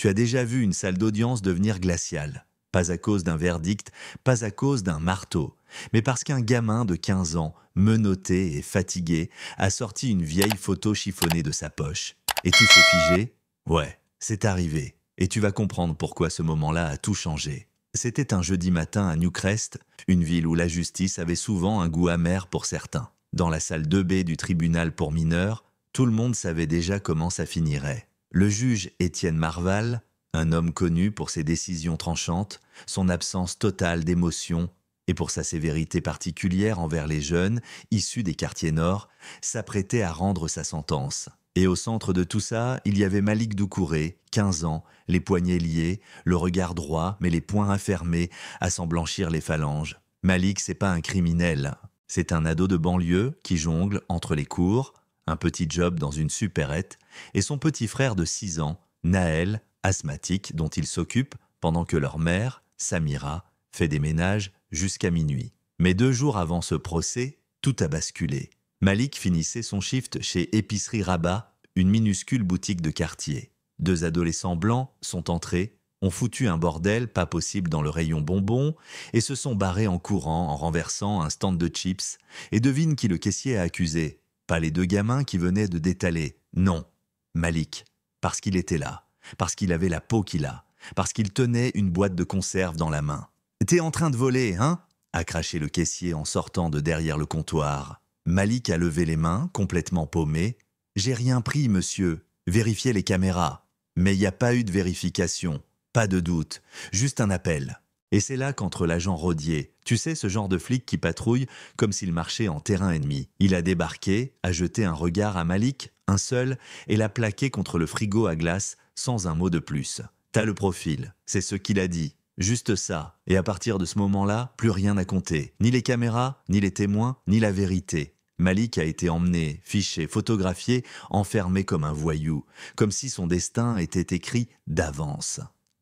Tu as déjà vu une salle d'audience devenir glaciale. Pas à cause d'un verdict, pas à cause d'un marteau, mais parce qu'un gamin de 15 ans, menotté et fatigué, a sorti une vieille photo chiffonnée de sa poche. Et tout s'est figé? Ouais, c'est arrivé. Et tu vas comprendre pourquoi ce moment-là a tout changé. C'était un jeudi matin à Newcrest, une ville où la justice avait souvent un goût amer pour certains. Dans la salle 2B du tribunal pour mineurs, tout le monde savait déjà comment ça finirait. Le juge Étienne Marval, un homme connu pour ses décisions tranchantes, son absence totale d'émotion et pour sa sévérité particulière envers les jeunes, issus des quartiers nord, s'apprêtait à rendre sa sentence. Et au centre de tout ça, il y avait Malik Doucouré, 15 ans, les poignets liés, le regard droit mais les poings affermés, à s'en blanchir les phalanges. Malik, c'est pas un criminel. C'est un ado de banlieue qui jongle entre les cours, un petit job dans une supérette, et son petit frère de 6 ans, Naël, asthmatique, dont il s'occupe pendant que leur mère, Samira, fait des ménages jusqu'à minuit. Mais 2 jours avant ce procès, tout a basculé. Malik finissait son shift chez Épicerie Rabat, une minuscule boutique de quartier. 2 adolescents blancs sont entrés, ont foutu un bordel pas possible dans le rayon bonbons et se sont barrés en courant en renversant un stand de chips. Et devine qui le caissier a accusé. Pas les 2 gamins qui venaient de détaler. Non, Malik. Parce qu'il était là. Parce qu'il avait la peau qu'il a. Parce qu'il tenait une boîte de conserve dans la main. « T'es en train de voler, hein ?» a craché le caissier en sortant de derrière le comptoir. Malik a levé les mains, complètement paumé. « J'ai rien pris, monsieur. Vérifiez les caméras. » Mais il n'y a pas eu de vérification. Pas de doute. Juste un appel. Et c'est là qu'entre l'agent Rodier, tu sais ce genre de flic qui patrouille comme s'il marchait en terrain ennemi. Il a débarqué, a jeté un regard à Malik, un seul, et l'a plaqué contre le frigo à glace sans un mot de plus. T'as le profil, c'est ce qu'il a dit. Juste ça. Et à partir de ce moment-là, plus rien à compter. Ni les caméras, ni les témoins, ni la vérité. Malik a été emmené, fiché, photographié, enfermé comme un voyou, comme si son destin était écrit d'avance.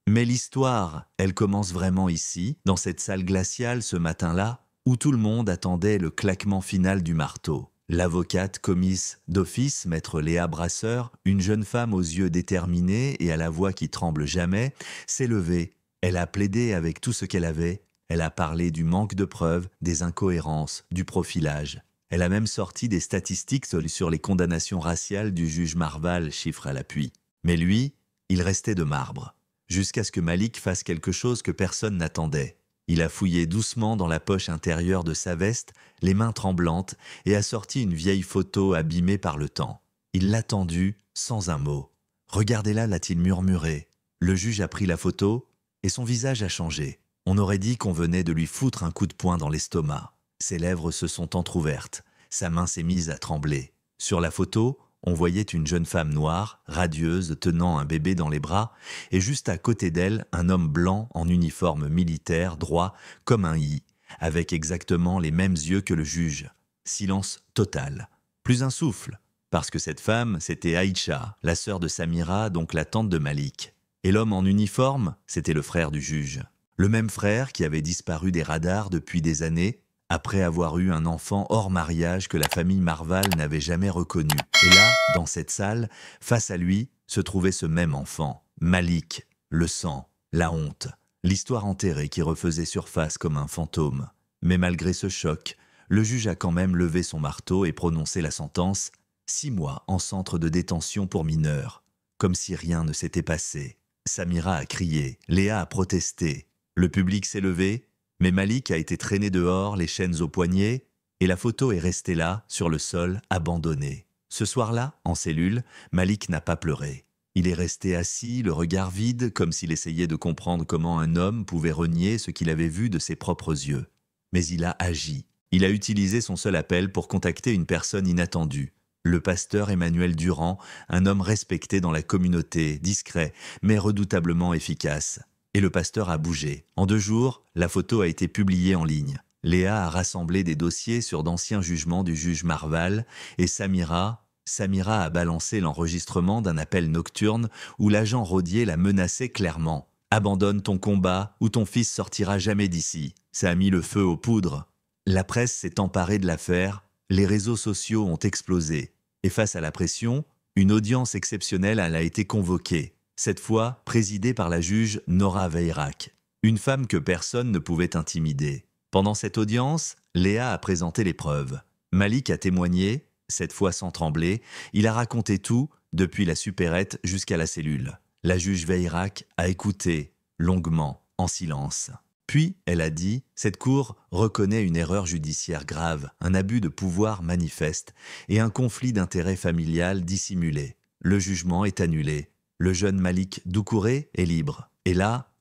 Mais l'histoire, elle commence vraiment ici, dans cette salle glaciale ce matin-là, où tout le monde attendait le claquement final du marteau. L'avocate commise d'office, maître Léa Brasseur, une jeune femme aux yeux déterminés et à la voix qui tremble jamais, s'est levée. Elle a plaidé avec tout ce qu'elle avait. Elle a parlé du manque de preuves, des incohérences, du profilage. Elle a même sorti des statistiques sur les condamnations raciales du juge Marval, chiffre à l'appui. Mais lui, il restait de marbre. Jusqu'à ce que Malik fasse quelque chose que personne n'attendait. Il a fouillé doucement dans la poche intérieure de sa veste, les mains tremblantes, et a sorti une vieille photo abîmée par le temps. Il l'a tendue sans un mot. « Regardez-la » l'a-t-il murmuré. Le juge a pris la photo, et son visage a changé. On aurait dit qu'on venait de lui foutre un coup de poing dans l'estomac. Ses lèvres se sont entr'ouvertes. Sa main s'est mise à trembler. Sur la photo, on voyait une jeune femme noire, radieuse, tenant un bébé dans les bras, et juste à côté d'elle, un homme blanc en uniforme militaire, droit comme un i, avec exactement les mêmes yeux que le juge. Silence total. Plus un souffle, parce que cette femme, c'était Aïcha, la sœur de Samira, donc la tante de Malik. Et l'homme en uniforme, c'était le frère du juge. Le même frère qui avait disparu des radars depuis des années, après avoir eu un enfant hors mariage que la famille Marval n'avait jamais reconnu. Et là, dans cette salle, face à lui, se trouvait ce même enfant, Malik, le sang, la honte, l'histoire enterrée qui refaisait surface comme un fantôme. Mais malgré ce choc, le juge a quand même levé son marteau et prononcé la sentence « 6 mois en centre de détention pour mineurs », comme si rien ne s'était passé. Samira a crié, Léa a protesté, le public s'est levé, mais Malik a été traîné dehors, les chaînes aux poignets, et la photo est restée là, sur le sol, abandonnée. Ce soir-là, en cellule, Malik n'a pas pleuré. Il est resté assis, le regard vide, comme s'il essayait de comprendre comment un homme pouvait renier ce qu'il avait vu de ses propres yeux. Mais il a agi. Il a utilisé son seul appel pour contacter une personne inattendue. Le pasteur Emmanuel Durand, un homme respecté dans la communauté, discret, mais redoutablement efficace. Et le pasteur a bougé. En 2 jours, la photo a été publiée en ligne. Léa a rassemblé des dossiers sur d'anciens jugements du juge Marval et Samira a balancé l'enregistrement d'un appel nocturne où l'agent Rodier l'a menacé clairement. « Abandonne ton combat ou ton fils sortira jamais d'ici. » Ça a mis le feu aux poudres. La presse s'est emparée de l'affaire, les réseaux sociaux ont explosé. Et face à la pression, une audience exceptionnelle a été convoquée. cette fois présidée par la juge Nora Weyrak, une femme que personne ne pouvait intimider. Pendant cette audience, Léa a présenté les preuves. Malik a témoigné, cette fois sans trembler, il a raconté tout, depuis la supérette jusqu'à la cellule. La juge Weyrak a écouté, longuement, en silence. Puis, elle a dit, cette cour reconnaît une erreur judiciaire grave, un abus de pouvoir manifeste et un conflit d'intérêts familial dissimulé. Le jugement est annulé. Le jeune Malik Doucouré est libre. Et là,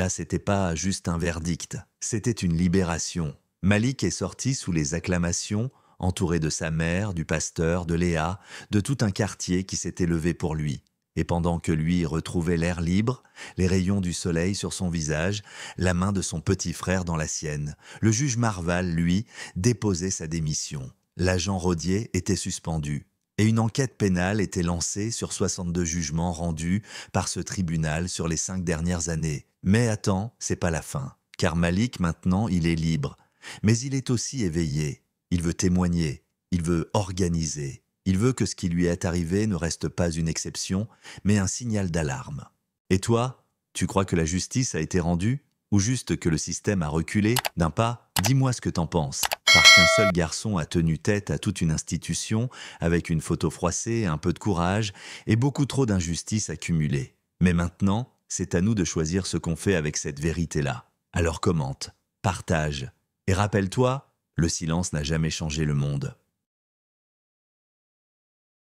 c'était pas juste un verdict, c'était une libération. Malik est sorti sous les acclamations, entouré de sa mère, du pasteur, de Léa, de tout un quartier qui s'était levé pour lui. Et pendant que lui retrouvait l'air libre, les rayons du soleil sur son visage, la main de son petit frère dans la sienne, le juge Marval, lui, déposait sa démission. L'agent Rodier était suspendu. Et une enquête pénale était lancée sur 62 jugements rendus par ce tribunal sur les 5 dernières années. Mais attends, c'est pas la fin. Car Malik, maintenant, il est libre. Mais il est aussi éveillé. Il veut témoigner. Il veut organiser. Il veut que ce qui lui est arrivé ne reste pas une exception, mais un signal d'alarme. Et toi, tu crois que la justice a été rendue? Ou juste que le système a reculé d'un pas? Dis-moi ce que t'en penses. Parce qu'un seul garçon a tenu tête à toute une institution, avec une photo froissée, un peu de courage et beaucoup trop d'injustice accumulée. Mais maintenant, c'est à nous de choisir ce qu'on fait avec cette vérité-là. Alors commente, partage. Et rappelle-toi, le silence n'a jamais changé le monde.